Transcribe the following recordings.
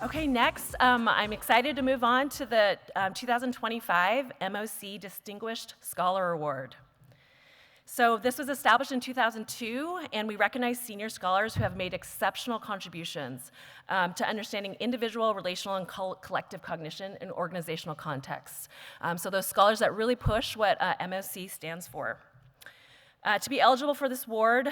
Okay, next, I'm excited to move on to the 2025 MOC Distinguished Scholar Award. So this was established in 2002, and we recognize senior scholars who have made exceptional contributions to understanding individual, relational, and collective cognition in organizational contexts. So those scholars that really push what MOC stands for. To be eligible for this award,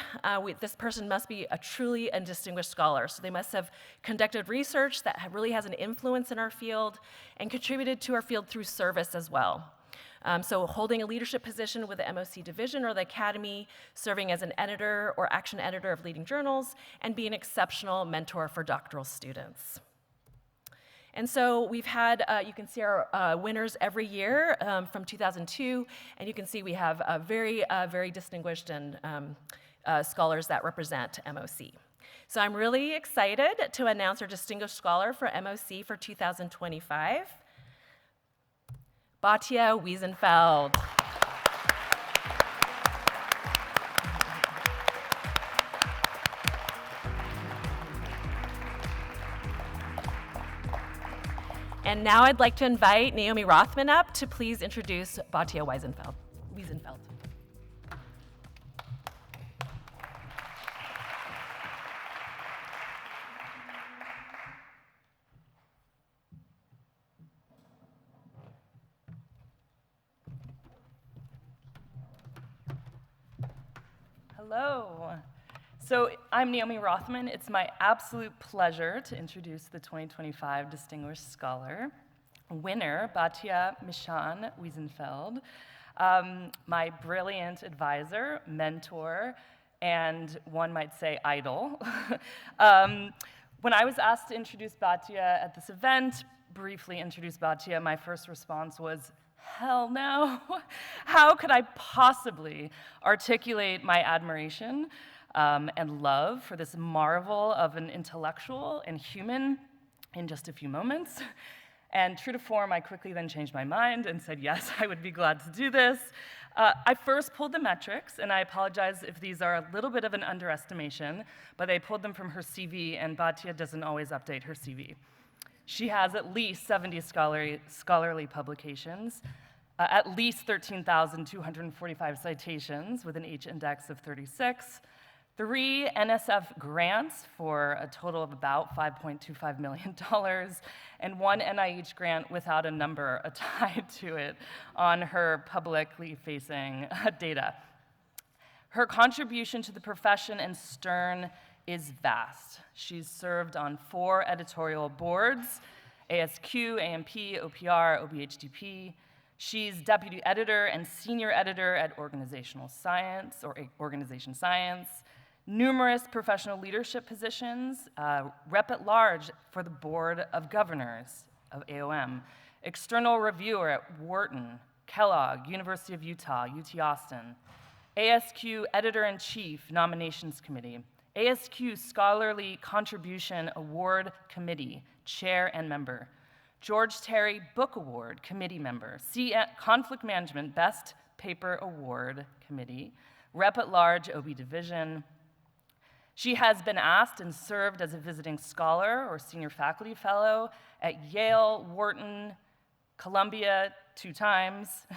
this person must be a truly and distinguished scholar. So they must have conducted research that really has an influence in our field and contributed to our field through service as well. So holding a leadership position with the MOC Division or the Academy, serving as an editor or action editor of leading journals, and be an exceptional mentor for doctoral students. And so we've had, you can see our winners every year from 2002, and you can see we have very distinguished and scholars that represent MOC. So I'm really excited to announce our Distinguished Scholar for MOC for 2025, Batia Wiesenfeld. And now I'd like to invite Naomi Rothman up to please introduce Batia Wiesenfeld. Hello. So I'm Naomi Rothman. It's my absolute pleasure to introduce the 2025 Distinguished Scholar winner, Batia Mishan Wiesenfeld, my brilliant advisor, mentor, and one might say idol. When I was asked to introduce Batia at this event, briefly introduce Batia, my first response was, hell no. How could I possibly articulate my admiration and love for this marvel of an intellectual and human in just a few moments? And true to form, I quickly then changed my mind and said, yes, I would be glad to do this. I first pulled the metrics, and I apologize if these are a little bit of an underestimation, but I pulled them from her CV, and Batia doesn't always update her CV. She has at least 70 scholarly publications, at least 13,245 citations with an H index of 36, 3 NSF grants for a total of about $5.25 million, and 1 NIH grant without a number tied to it on her publicly facing data. Her contribution to the profession and Stern is vast. She's served on 4 editorial boards, ASQ, AMP, OPR, OBHDP. She's deputy editor and senior editor at Organizational Science, or Organization Science, numerous professional leadership positions, rep at large for the Board of Governors of AOM, external reviewer at Wharton, Kellogg, University of Utah, UT Austin, ASQ editor-in-chief nominations committee, ASQ Scholarly Contribution Award Committee, chair and member, George Terry Book Award committee member, Conflict Management Best Paper Award Committee, rep at large OB Division. She has been asked and served as a visiting scholar or senior faculty fellow at Yale, Wharton, Columbia 2 times.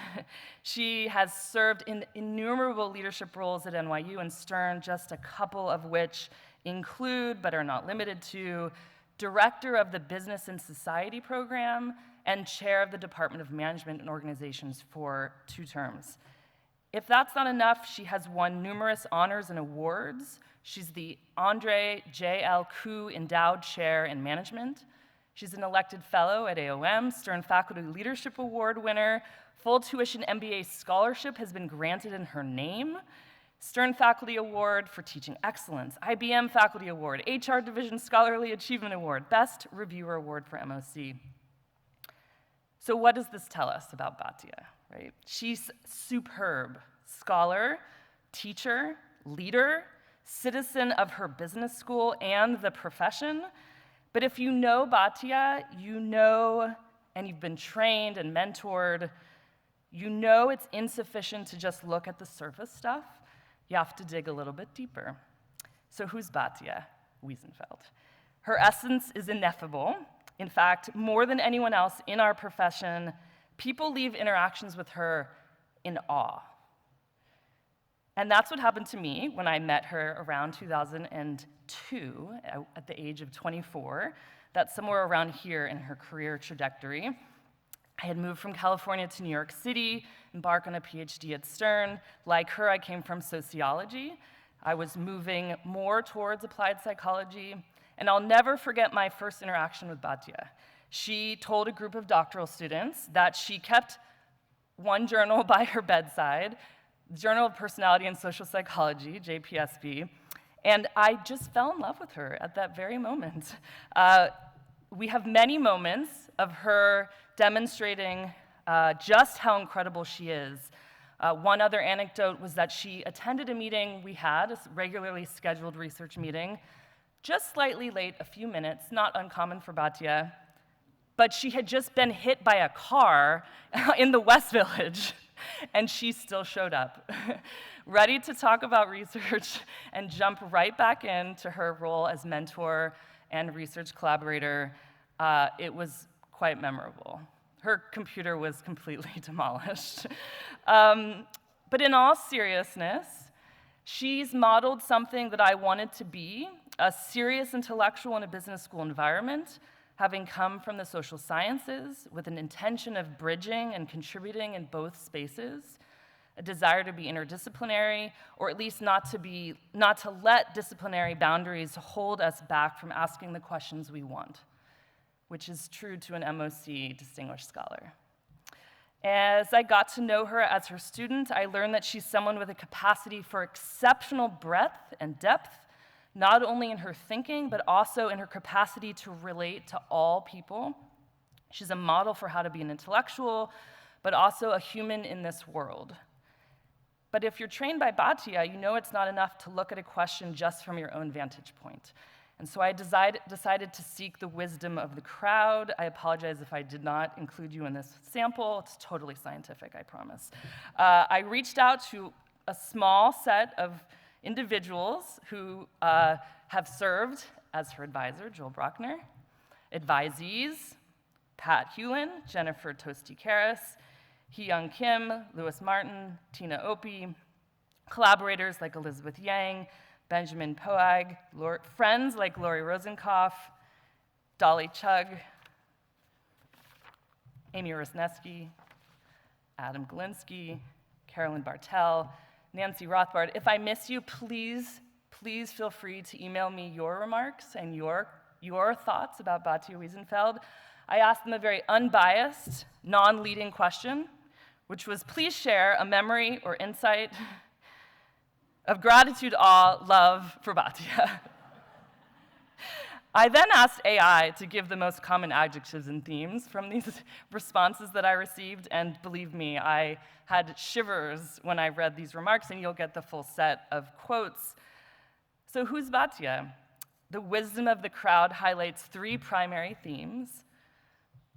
She has served in innumerable leadership roles at NYU and Stern, just a couple of which include, but are not limited to, Director of the Business and Society Program and Chair of the Department of Management and Organizations for 2 terms. If that's not enough, she has won numerous honors and awards. She's the Andre J.L. Endowed Chair in Management. She's an elected fellow at AOM, Stern Faculty Leadership Award winner. Full tuition MBA scholarship has been granted in her name. Stern Faculty Award for Teaching Excellence, IBM Faculty Award, HR Division Scholarly Achievement Award, Best Reviewer Award for MOC. So what does this tell us about Batia, right? She's superb scholar, teacher, leader, citizen of her business school and the profession. But if you know Batia, you know, and you've been trained and mentored, you know it's insufficient to just look at the surface stuff. You have to dig a little bit deeper. So who's Batia Wiesenfeld? Her essence is ineffable. In fact, more than anyone else in our profession, people leave interactions with her in awe. And that's what happened to me when I met her around 2002, at the age of 24. That's somewhere around here in her career trajectory. I had moved from California to New York City, embarked on a PhD at Stern. Like her, I came from sociology. I was moving more towards applied psychology. And I'll never forget my first interaction with Batia. She told a group of doctoral students that she kept one journal by her bedside, Journal of Personality and Social Psychology, JPSB, and I just fell in love with her at that very moment. We have many moments of her demonstrating just how incredible she is. One other anecdote was that she attended a meeting we had, a regularly scheduled research meeting, just slightly late, a few minutes, not uncommon for Batia, but she had just been hit by a car in the West Village, and she still showed up, ready to talk about research and jump right back into her role as mentor and research collaborator. It was quite memorable. Her computer was completely demolished. But in all seriousness, she's modeled something that I wanted to be, a serious intellectual in a business school environment, having come from the social sciences with an intention of bridging and contributing in both spaces, a desire to be interdisciplinary, or at least not to let disciplinary boundaries hold us back from asking the questions we want, which is true to an MOC Distinguished Scholar. As I got to know her as her student, I learned that she's someone with a capacity for exceptional breadth and depth, not only in her thinking, but also in her capacity to relate to all people. She's a model for how to be an intellectual, but also a human in this world. But if you're trained by Batia, you know it's not enough to look at a question just from your own vantage point. And so I decided to seek the wisdom of the crowd. I apologize if I did not include you in this sample. It's totally scientific, I promise. I reached out to a small set of individuals who have served as her advisor, Joel Brockner, advisees, Pat Hewlin, Jennifer Tosti-Karas, Hee-Young Kim, Louis Martin, Tina Opie, collaborators like Elizabeth Yang, Benjamin Poag, friends like Lori Rosenkopf, Dolly Chugg, Amy Rosneski, Adam Galinsky, Carolyn Bartel, Nancy Rothbard. If I miss you, please feel free to email me your remarks and your thoughts about Batia Wiesenfeld. I asked them a very unbiased, non-leading question, which was, please share a memory or insight of gratitude, awe, love for Batia. I then asked AI to give the most common adjectives and themes from these responses that I received, and believe me, I had shivers when I read these remarks, and you'll get the full set of quotes. So who's Batia? The wisdom of the crowd highlights three primary themes.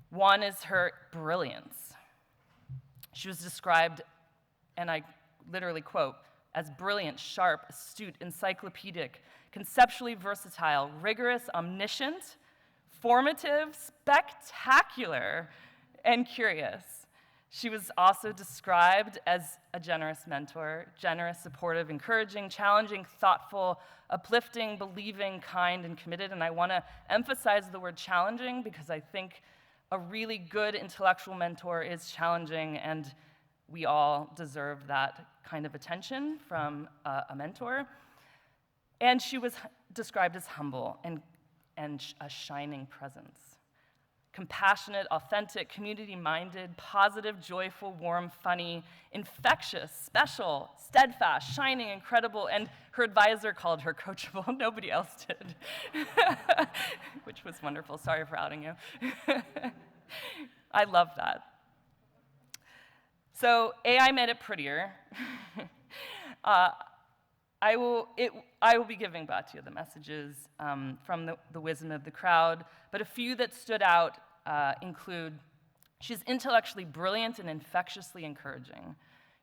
One is her brilliance. She was described, and I literally quote, as brilliant, sharp, astute, encyclopedic, conceptually versatile, rigorous, omniscient, formative, spectacular, and curious. She was also described as a generous mentor, generous, supportive, encouraging, challenging, thoughtful, uplifting, believing, kind, and committed. And I want to emphasize the word challenging because I think a really good intellectual mentor is challenging, and we all deserve that kind of attention from a mentor. And she was described as humble and a shining presence. Compassionate, authentic, community-minded, positive, joyful, warm, funny, infectious, special, steadfast, shining, incredible, and her advisor called her coachable. Nobody else did, which was wonderful. Sorry for outing you. I love that. So AI made it prettier. I will be giving Batia the messages from the wisdom of the crowd, but a few that stood out include, she's intellectually brilliant and infectiously encouraging.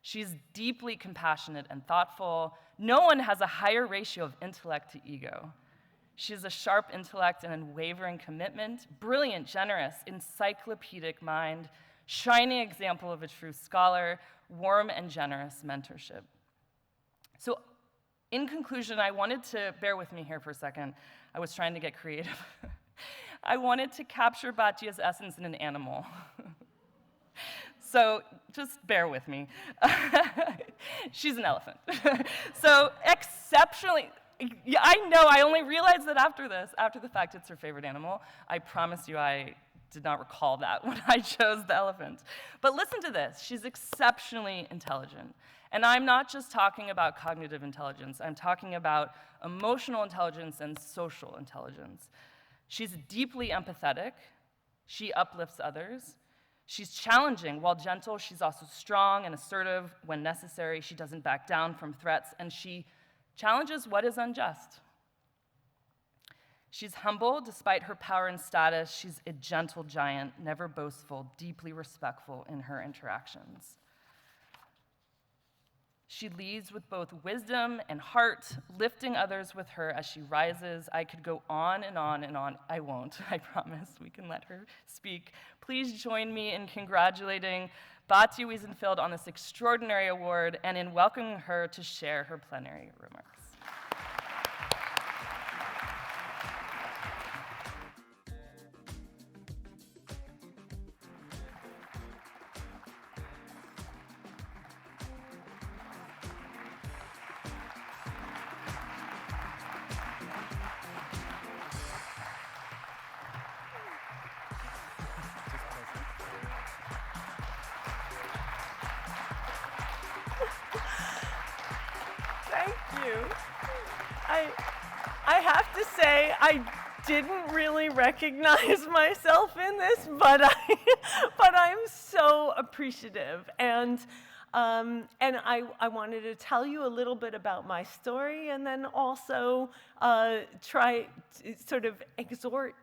She's deeply compassionate and thoughtful. No one has a higher ratio of intellect to ego. She has a sharp intellect and unwavering commitment, brilliant, generous, encyclopedic mind, shining example of a true scholar, warm and generous mentorship. So in conclusion, I wanted to, bear with me here for a second, I was trying to get creative. I wanted to capture Batia's essence in an animal. So just bear with me. She's an elephant. So exceptionally, yeah, I know, I only realized that after the fact it's her favorite animal. I promise you I did not recall that when I chose the elephant. But listen to this, she's exceptionally intelligent. And I'm not just talking about cognitive intelligence, I'm talking about emotional intelligence and social intelligence. She's deeply empathetic, she uplifts others, she's challenging. While gentle, she's also strong and assertive when necessary. She doesn't back down from threats, and she challenges what is unjust. She's humble despite her power and status. She's a gentle giant, never boastful, deeply respectful in her interactions. She leads with both wisdom and heart, lifting others with her as she rises. I could go on and on and on. I won't, I promise. We can let her speak. Please join me in congratulating Batia Wiesenfeld on this extraordinary award and in welcoming her to share her plenary remarks. Thank you. I have to say, I didn't really recognize myself in this, but I'm so appreciative. And I wanted to tell you a little bit about my story, and then also try to sort of exhort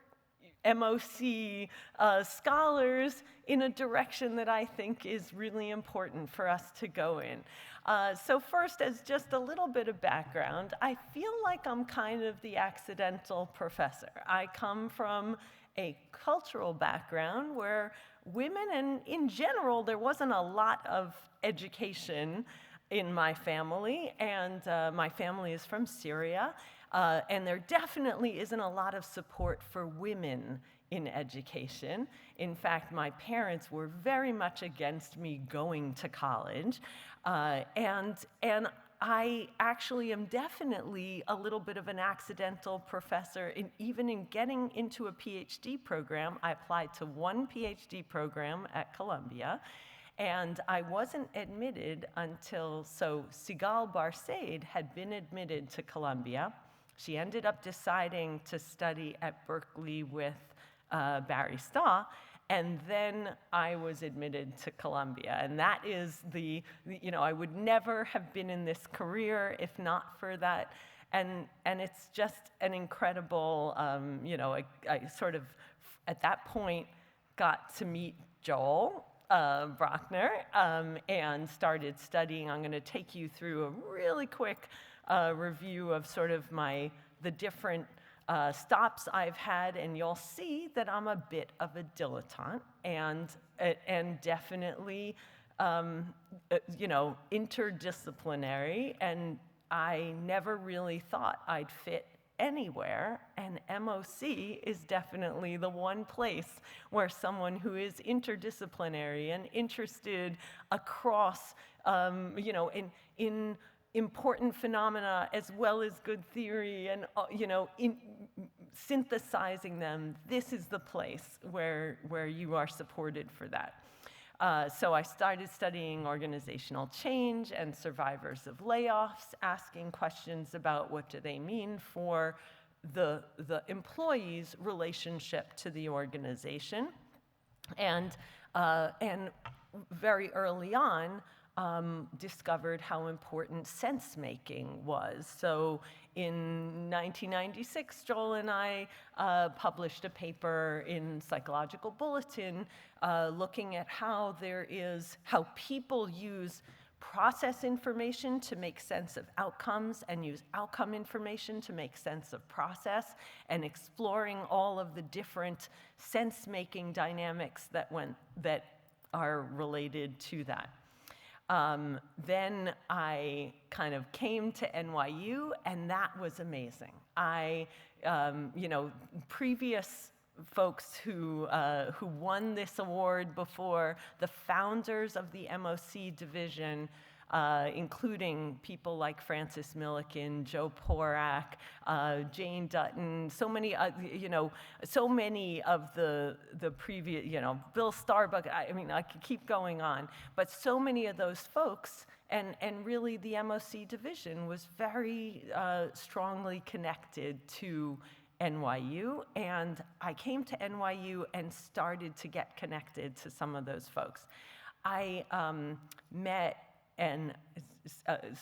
MOC scholars in a direction that I think is really important for us to go in. So first, as just a little bit of background, I feel like I'm kind of the accidental professor. I come from a cultural background where women, and in general, there wasn't a lot of education in my family, and my family is from Syria, and there definitely isn't a lot of support for women in education. In fact, my parents were very much against me going to college, and I actually am definitely a little bit of an accidental professor. Even in getting into a PhD program, I applied to one PhD program at Columbia, and I wasn't admitted until, so Sigal Barsaid had been admitted to Columbia. She ended up deciding to study at Berkeley with Barry Staw, and then I was admitted to Columbia. And that is I would never have been in this career if not for that. And it's just an incredible, I sort of, at that point, got to meet Joel Brockner and started studying. I'm going to take you through a really quick review of sort of the different stops I've had, and you'll see that I'm a bit of a dilettante and definitely, interdisciplinary, and I never really thought I'd fit anywhere, and MOC is definitely the one place where someone who is interdisciplinary and interested across, in important phenomena as well as good theory, and in synthesizing them, this is the place where you are supported for that. So I started studying organizational change and survivors of layoffs, asking questions about what do they mean for the employee's relationship to the organization, and very early on, discovered how important sense-making was. So in 1996, Joel and I published a paper in Psychological Bulletin looking at how people use process information to make sense of outcomes and use outcome information to make sense of process, and exploring all of the different sense-making dynamics that are related to that. Then I kind of came to NYU, and that was amazing. Previous folks who won this award before, the founders of the MOC Division, including people like Francis Milliken, Joe Porak, Jane Dutton, so many of the previous, Bill Starbuck, I could keep going on, but so many of those folks, and really the MOC Division was very strongly connected to NYU, and I came to NYU and started to get connected to some of those folks. I met, and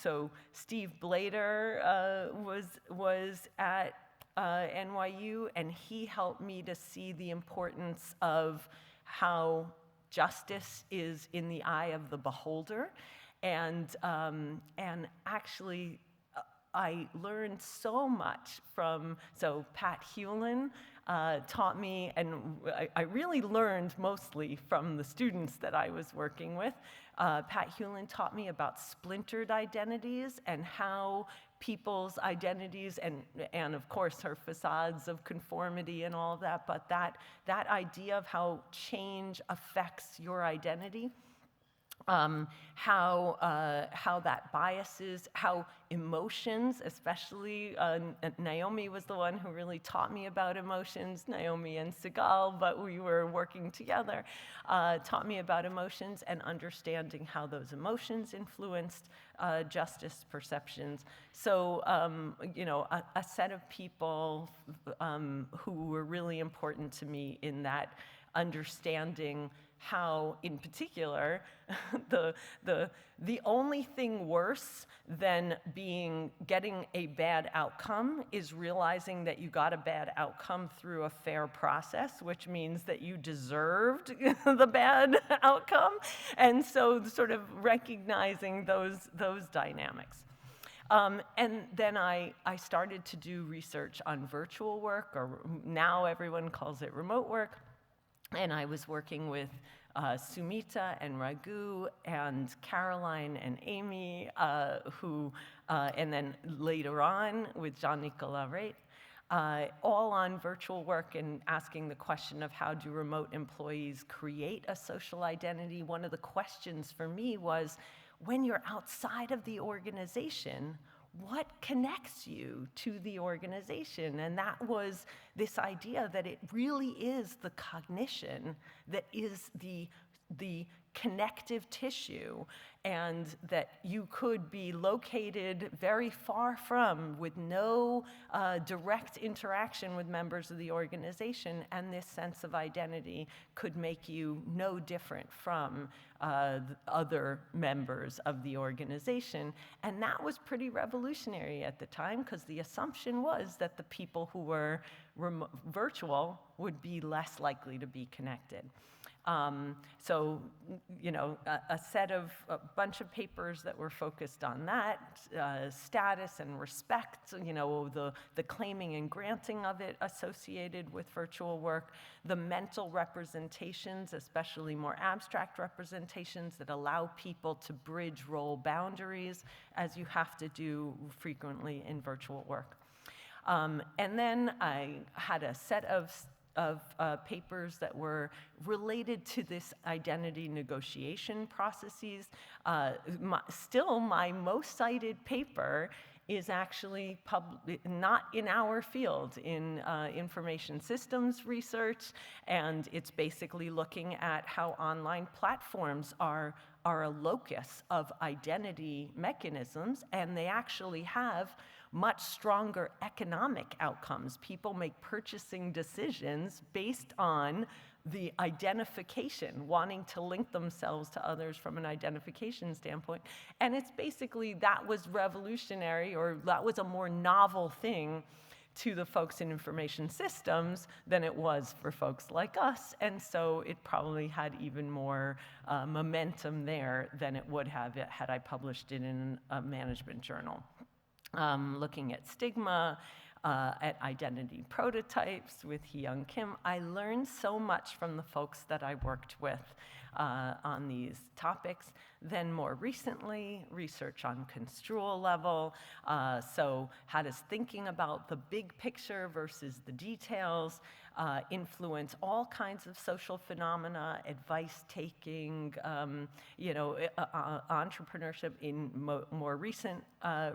so Steve Blader was at NYU, and he helped me to see the importance of how justice is in the eye of the beholder, and actually, I learned so much from, so Pat Hewlin taught me, and I really learned mostly from the students that I was working with. Pat Hewlin taught me about splintered identities and how people's identities, and of course her facades of conformity and all of that, but that idea of how change affects your identity. How that biases, how emotions, especially Naomi was the one who really taught me about emotions, Naomi and Sigal, but we were working together, taught me about emotions and understanding how those emotions influenced justice perceptions. So, a set of people who were really important to me in that understanding how, in particular, the only thing worse than getting a bad outcome is realizing that you got a bad outcome through a fair process, which means that you deserved the bad outcome, and so sort of recognizing those dynamics. And then I started to do research on virtual work, or now everyone calls it remote work. And I was working with Sumita and Raghu and Caroline and Amy, and then later on with Jean-Nicolas Reit, all on virtual work and asking the question of how do remote employees create a social identity. One of the questions for me was, when you're outside of the organization, what connects you to the organization? And that was this idea that it really is the cognition that is the connective tissue, and that you could be located very far from, with no direct interaction with members of the organization, and this sense of identity could make you no different from other members of the organization. And that was pretty revolutionary at the time, because the assumption was that the people who were virtual would be less likely to be connected. So, a bunch of papers that were focused on that, status and respect, the claiming and granting of it associated with virtual work, the mental representations, especially more abstract representations that allow people to bridge role boundaries, as you have to do frequently in virtual work. And then I had a set of papers that were related to this identity negotiation processes. Still, my most cited paper is actually not in our field, in information systems research, and it's basically looking at how online platforms are a locus of identity mechanisms, and they actually have much stronger economic outcomes. People make purchasing decisions based on the identification, wanting to link themselves to others from an identification standpoint. And it's basically, that was revolutionary, or that was a more novel thing to the folks in information systems than it was for folks like us, and so it probably had even more momentum there than it would have had I published it in a management journal. Looking at stigma, at identity prototypes with Hee-Young Kim, I learned so much from the folks that I worked with on these topics. Then more recently, research on construal level. So how does thinking about the big picture versus the details influence all kinds of social phenomena, advice taking, entrepreneurship in more recent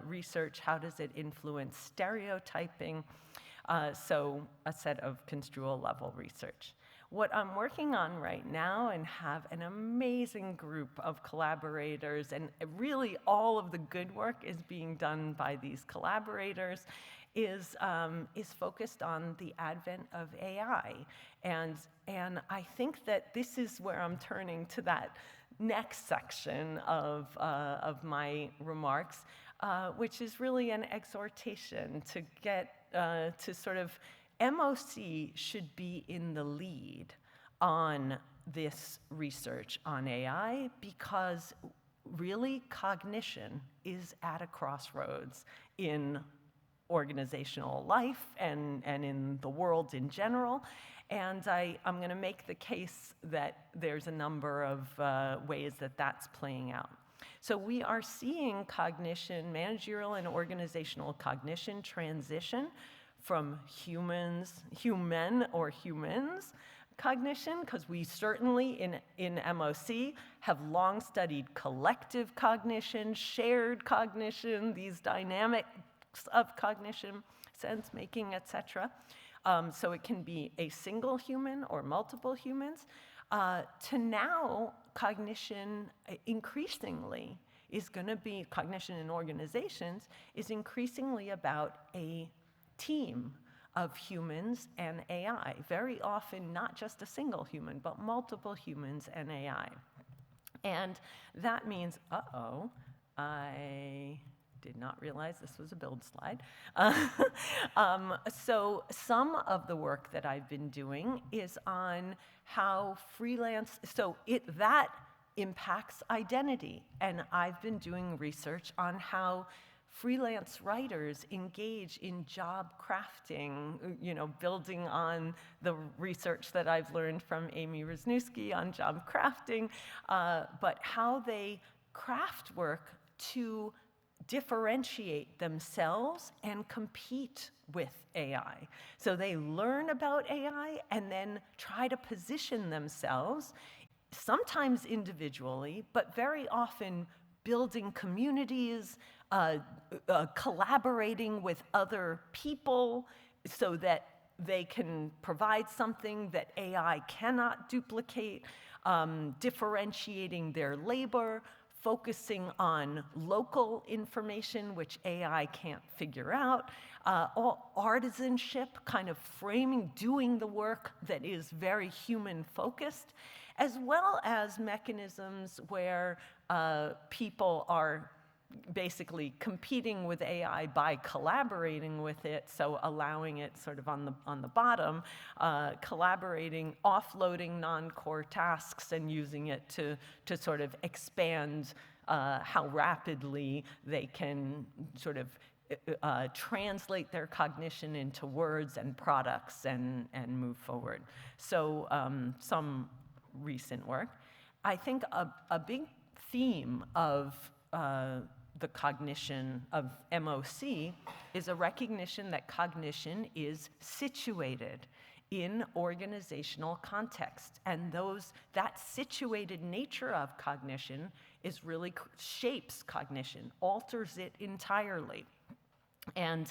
research? How does it influence stereotyping? So a set of construal level research. What I'm working on right now, and have an amazing group of collaborators, and really all of the good work is being done by these collaborators, is focused on the advent of AI. And I think that this is where I'm turning to that next section of my remarks, which is really an exhortation to get to sort of MOC should be in the lead on this research on AI, because really cognition is at a crossroads in organizational life and in the world in general. And I'm going to make the case that there's a number of ways that that's playing out. So we are seeing cognition, managerial and organizational cognition, transition from human or humans cognition, because we certainly in MOC have long studied collective cognition, shared cognition, these dynamics of cognition, sense making, etc. So it can be a single human or multiple humans, to now cognition increasingly is going to be, cognition in organizations is increasingly about a team of humans and AI. Very often not just a single human, but multiple humans and AI. And that means, I did not realize this was a build slide. So some of the work that I've been doing is on how freelance, that impacts identity. And I've been doing research on how freelance writers engage in job crafting, building on the research that I've learned from Amy Wisniewski on job crafting, but how they craft work to differentiate themselves and compete with AI. So they learn about AI and then try to position themselves, sometimes individually, but very often building communities, collaborating with other people so that they can provide something that AI cannot duplicate, differentiating their labor, focusing on local information, which AI can't figure out, all artisanship, kind of framing, doing the work that is very human-focused, as well as mechanisms where people are basically competing with AI by collaborating with it, so allowing it sort of on the bottom, collaborating, offloading non-core tasks and using it to sort of expand how rapidly they can sort of translate their cognition into words and products and move forward. So some recent work. I think a big theme of the cognition of MOC is a recognition that cognition is situated in organizational context. And that situated nature of cognition is really shapes cognition, alters it entirely. And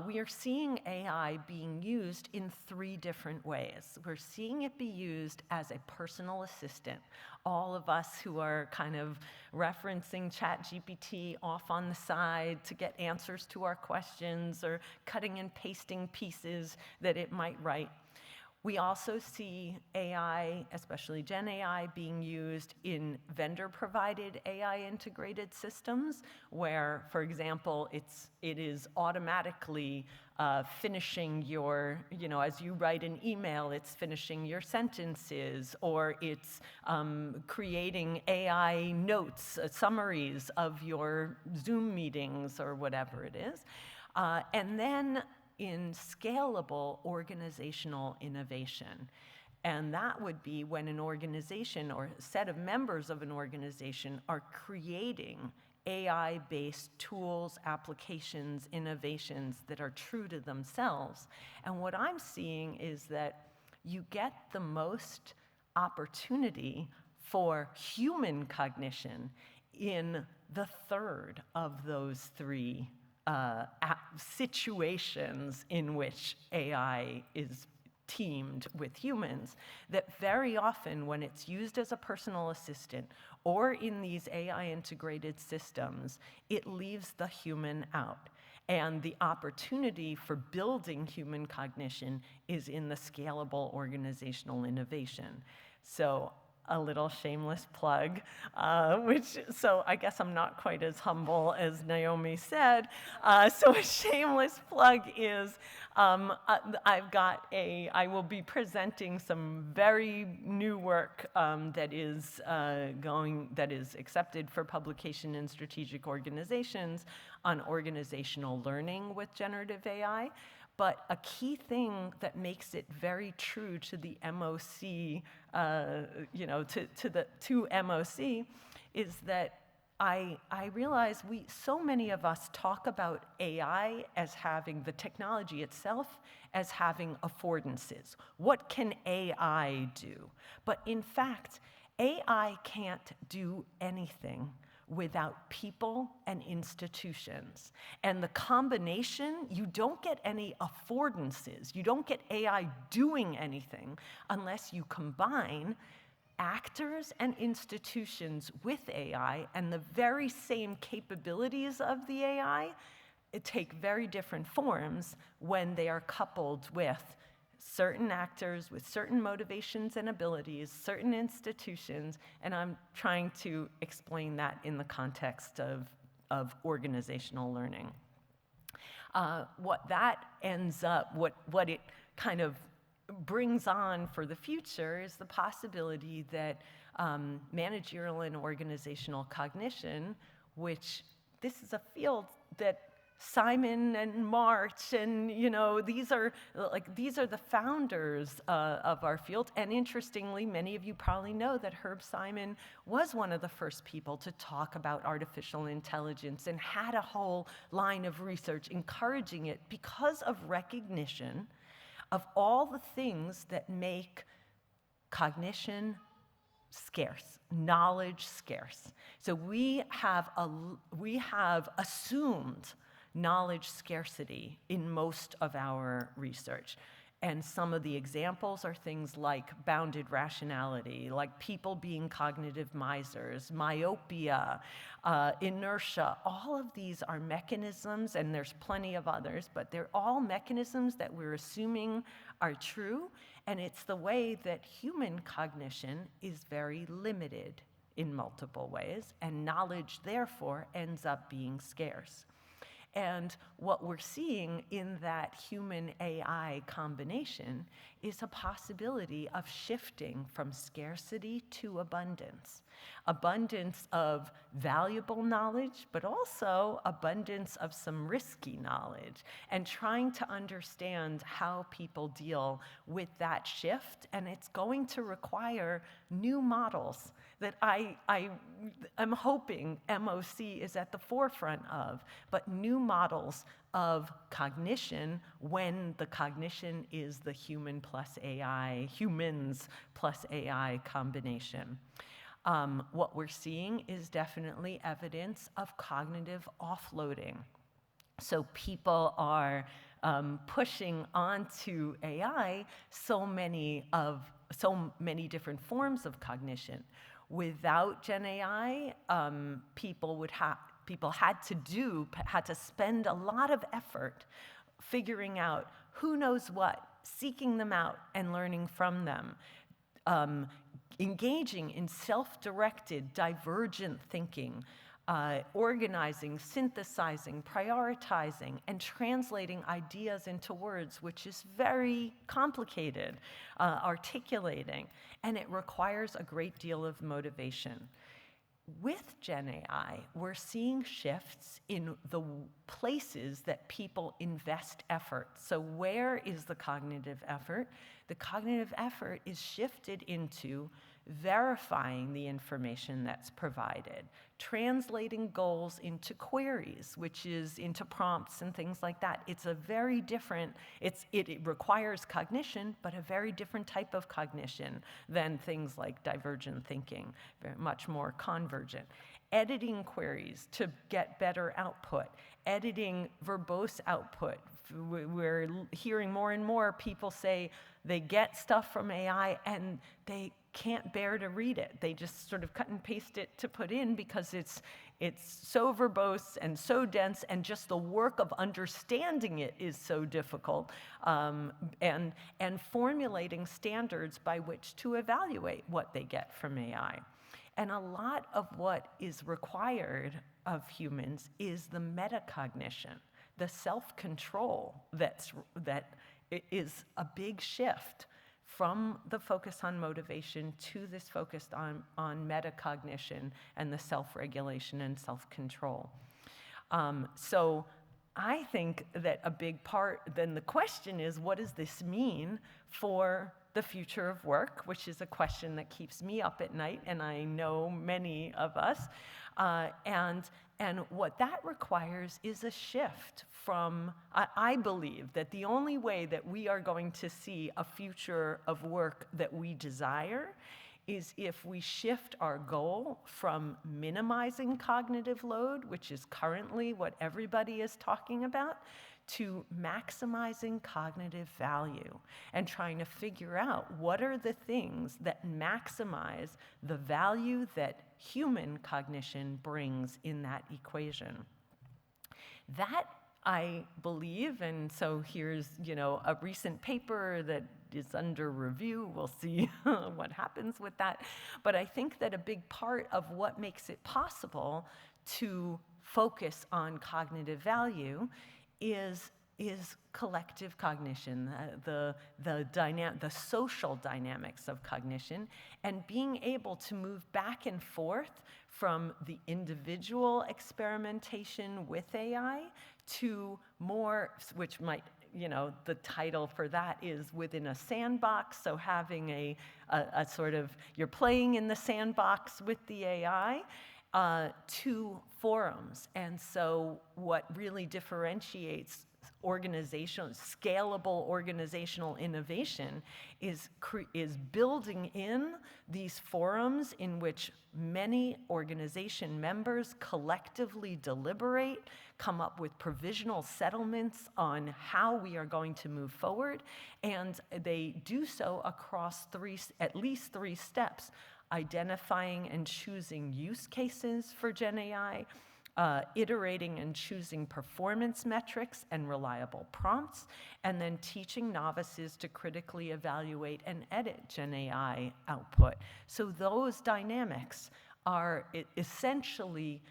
we are seeing AI being used in 3 different ways. We're seeing it be used as a personal assistant. All of us who are kind of referencing ChatGPT off on the side to get answers to our questions or cutting and pasting pieces that it might write. We also see AI, especially Gen AI, being used in vendor-provided AI integrated systems where, for example, it is automatically finishing your, as you write an email, it's finishing your sentences, or it's creating AI notes, summaries of your Zoom meetings or whatever it is. And then in scalable organizational innovation. And that would be when an organization or a set of members of an organization are creating AI-based tools, applications, innovations that are true to themselves. And what I'm seeing is that you get the most opportunity for human cognition in the third of those three situations in which AI is teamed with humans, that very often when it's used as a personal assistant or in these AI integrated systems, it leaves the human out. And the opportunity for building human cognition is in the scalable organizational innovation. So a little shameless plug, so I guess I'm not quite as humble as Naomi said. So a shameless plug is I will be presenting some very new work that is accepted for publication in strategic organizations on organizational learning with generative AI. But a key thing that makes it very true to the MOC, to MOC, is that I realize so many of us talk about AI as having the technology itself as having affordances. What can AI do? But in fact, AI can't do anything without people and institutions. And the combination, you don't get any affordances. You don't get AI doing anything unless you combine actors and institutions with AI, and the very same capabilities of the AI take very different forms when they are coupled with certain actors with certain motivations and abilities, certain institutions, and I'm trying to explain that in the context of organizational learning. What that ends up, what it kind of brings on for the future is the possibility that managerial and organizational cognition, which this is a field that Simon and March and these are the founders of our field. And interestingly, many of you probably know that Herb Simon was one of the first people to talk about artificial intelligence and had a whole line of research encouraging it because of recognition of all the things that make cognition scarce, knowledge scarce. So we have assumed knowledge scarcity in most of our research. And some of the examples are things like bounded rationality, like people being cognitive misers, myopia, inertia. All of these are mechanisms, and there's plenty of others, but they're all mechanisms that we're assuming are true, and it's the way that human cognition is very limited in multiple ways, and knowledge, therefore, ends up being scarce. And what we're seeing in that human-AI combination is a possibility of shifting from scarcity to abundance. Abundance of valuable knowledge, but also abundance of some risky knowledge, and trying to understand how people deal with that shift. And it's going to require new models that I'm hoping MOC is at the forefront of, but new models of cognition when the cognition is the human plus AI, humans plus AI combination. What we're seeing is definitely evidence of cognitive offloading. So people are pushing onto AI so many different forms of cognition. Without Gen AI, people had to spend a lot of effort figuring out who knows what seeking them out and learning from them, engaging in self-directed, divergent thinking, organizing, synthesizing, prioritizing, and translating ideas into words, which is very complicated, articulating, and it requires a great deal of motivation. With Gen AI, we're seeing shifts in the places that people invest effort. So where is the cognitive effort? The cognitive effort is shifted into verifying the information that's provided, translating goals into queries, which is into prompts and things like that. It's a very different, it requires cognition, but a very different type of cognition than things like divergent thinking, very much more convergent. Editing queries to get better output, editing verbose output. We're hearing more and more people say they get stuff from AI and they can't bear to read it. They just sort of cut and paste it to put in because it's so verbose and so dense, and just the work of understanding it is so difficult, and formulating standards by which to evaluate what they get from AI. And a lot of what is required of humans is the metacognition, the self-control that is a big shift from the focus on motivation to this focus on metacognition and the self-regulation and self-control. So I think that a big part, then the question is, what does this mean for the future of work, which is a question that keeps me up at night, and I know many of us. And what that requires is a shift from, I believe that the only way that we are going to see a future of work that we desire is if we shift our goal from minimizing cognitive load, which is currently what everybody is talking about, to maximizing cognitive value and trying to figure out what are the things that maximize the value that human cognition brings in that equation. That, I believe, and so here's, a recent paper that is under review. We'll see what happens with that. But I think that a big part of what makes it possible to focus on cognitive value is collective cognition, the social dynamics of cognition, and being able to move back and forth from the individual experimentation with AI to more, which might, the title for that is within a sandbox, so having a sort of, you're playing in the sandbox with the AI, to forums. And so what really differentiates scalable organizational innovation is building in these forums in which many organization members collectively deliberate, come up with provisional settlements on how we are going to move forward, and they do so across at least three steps: identifying and choosing use cases for Gen AI, iterating and choosing performance metrics and reliable prompts, and then teaching novices to critically evaluate and edit Gen AI output. So those dynamics are essentially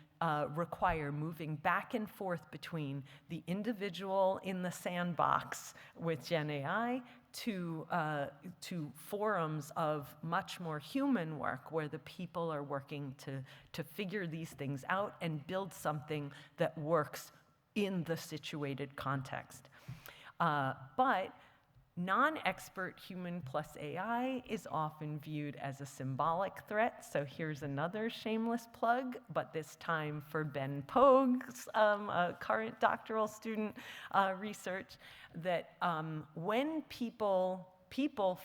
require moving back and forth between the individual in the sandbox with Gen AI to forums of much more human work where the people are working to figure these things out and build something that works in the situated context. But non-expert human plus AI is often viewed as a symbolic threat. So here's another shameless plug, but this time for Ben Pogue's current doctoral student research, that when people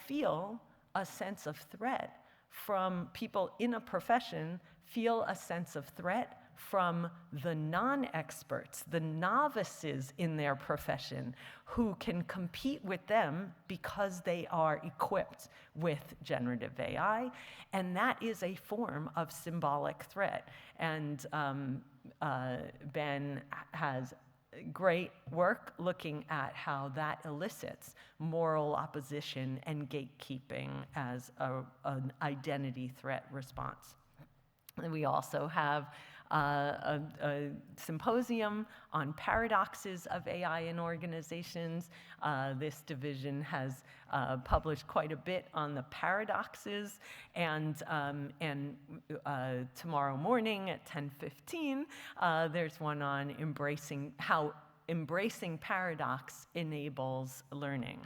feel a sense of threat from people in a profession, feel a sense of threat from the non-experts, the novices in their profession who can compete with them because they are equipped with generative AI, and that is a form of symbolic threat. And Ben has great work looking at how that elicits moral opposition and gatekeeping as an identity threat response. And we also have a symposium on paradoxes of AI in organizations. This division has published quite a bit on the paradoxes, and tomorrow morning at 10:15, there's one on how embracing paradox enables learning.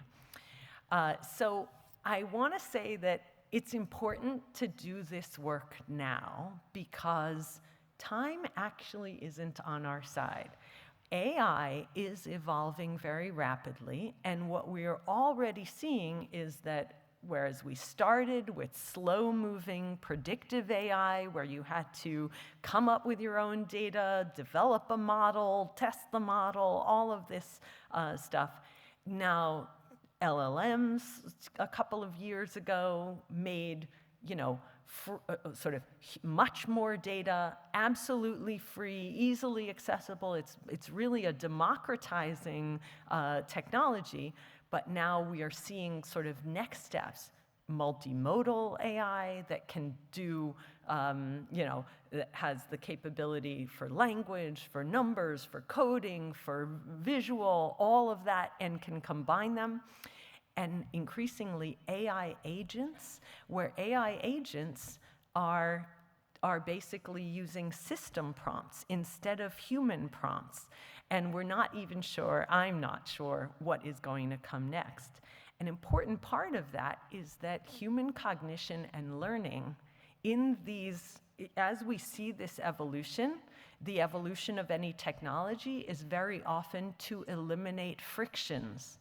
So I want to say that it's important to do this work now because time actually isn't on our side. AI is evolving very rapidly, and what we are already seeing is that whereas we started with slow-moving predictive AI, where you had to come up with your own data, develop a model, test the model, all of this stuff, now LLMs a couple of years ago made, sort of much more data, absolutely free, easily accessible. It's really a democratizing technology, but now we are seeing sort of next steps. Multimodal AI that can do, that has the capability for language, for numbers, for coding, for visual, all of that, and can combine them. And increasingly AI agents, where AI agents are basically using system prompts instead of human prompts. And we're not even sure, I'm not sure, what is going to come next. An important part of that is that human cognition and learning as we see this evolution, the evolution of any technology is very often to eliminate frictions.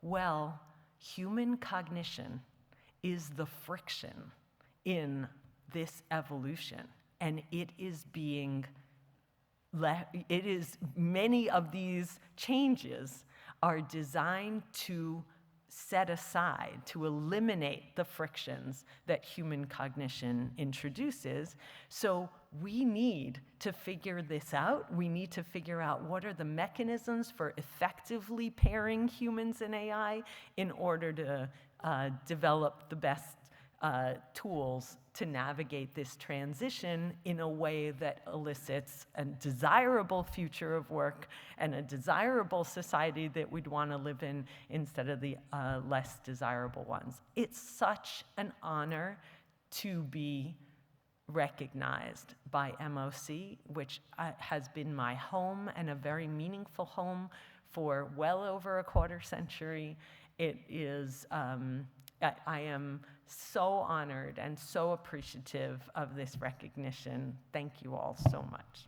Well, human cognition is the friction in this evolution, and many of these changes are designed to set aside, to eliminate the frictions that human cognition introduces. So we need to figure this out. We need to figure out what are the mechanisms for effectively pairing humans and AI in order to develop the best tools to navigate this transition in a way that elicits a desirable future of work and a desirable society that we'd want to live in instead of the less desirable ones. It's such an honor to be recognized by MOC, which has been my home and a very meaningful home for well over a quarter century. It is, I am so honored and so appreciative of this recognition. Thank you all so much.